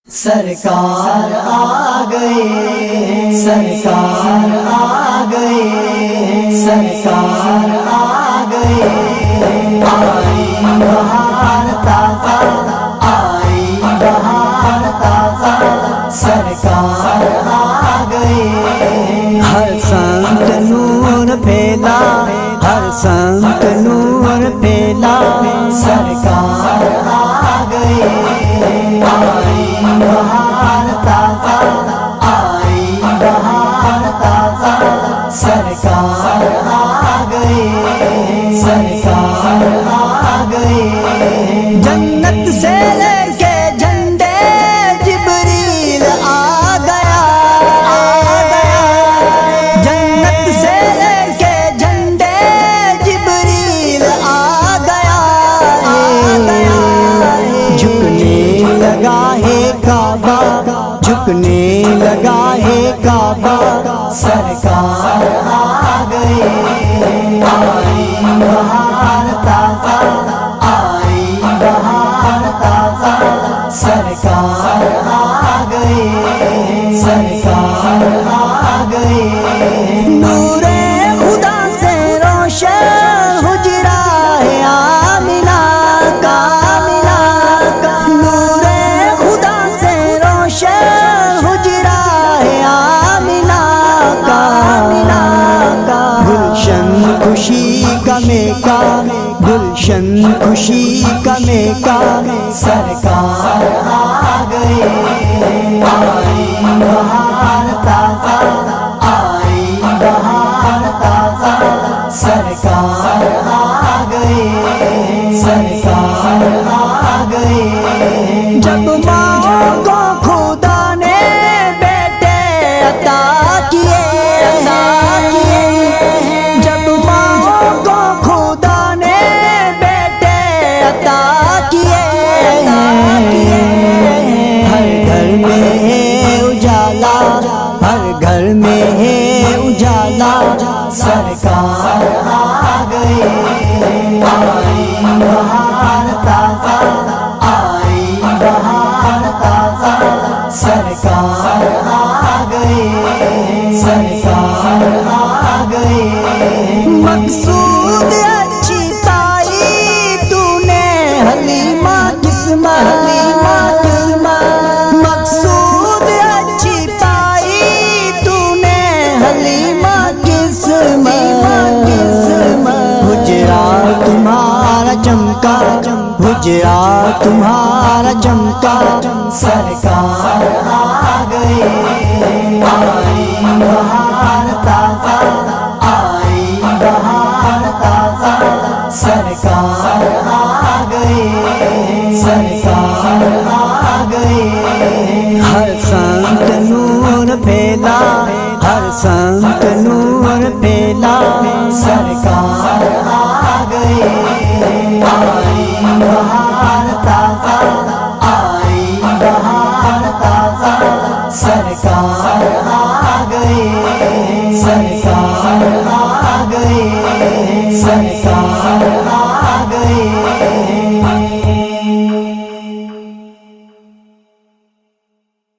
سرکار آ گئے، سرکار آ گئے، سرکار آ گئے، آئی بہار تازہ، آئی بہار تازہ، سرکار آ گئے۔ ہر سمت نور پھیلا، ہر سمت نور پھیلا، سرکار آ گئے، آئی بہار تازہ، آئی بہار تازہ، سرکار آ گئے، سرکار آ گئے۔ جنت سے لے کے جھنڈے جبریل آ گیا، آ گیا، جنت سے لے کے جھنڈے جبریل آ گیا، آ گیا۔ جھکنے لگا ہے کعبہ، جھکنے لگا ہے کعبہ، سرکار آ گئے، آئی بہار تازہ، آئی بہار تازہ، سرکار آ گئے، سرکار آ گئے۔ نور خدا سے روشن حجرہ ہے آمنہ کا، نور خدا سے روشن حجرہ ہے آمنہ کا، گلشن خوشی کا میکا، گلشن خوشی کا میکا، سرکار آ گئے، آئی بہار تازہ، آئی بہار تازہ، سرکار آ گئے، سرکار آ گئے۔ جب ماں کو خدا نے بیٹے عطا کیے، جب ماں کو خدا نے بیٹے عطا کیے، ہر گھر میں ہے اجالا، ہر گھر میں ہے اجالا، سرکار آ گئے، آئی بہار تازہ، آئی بہار تازہ، سرکار آ گئے، سرکار آ گئے۔ مقصود اچھی پائی تو نے حلیمہ قسمت، حلیمہ قسمت، مقصود اچھی پائی تو نے حلیمہ قسمت، حجرہ تمہارا چمکا، حجرہ تمہارا چمکا، سرکار آ گئے، آئی بہار تازہ، آئی بہار تازہ، سرکار آ گئے، سرکار آ گئے۔ ہر سمت نور پھیلا، ہر سمت نور پھیلا، سرکار آ گئے، آئی بہار تازہ، آئی بہار تازہ، سرکار آ گئے، سرکار آ گئے، سرکار آ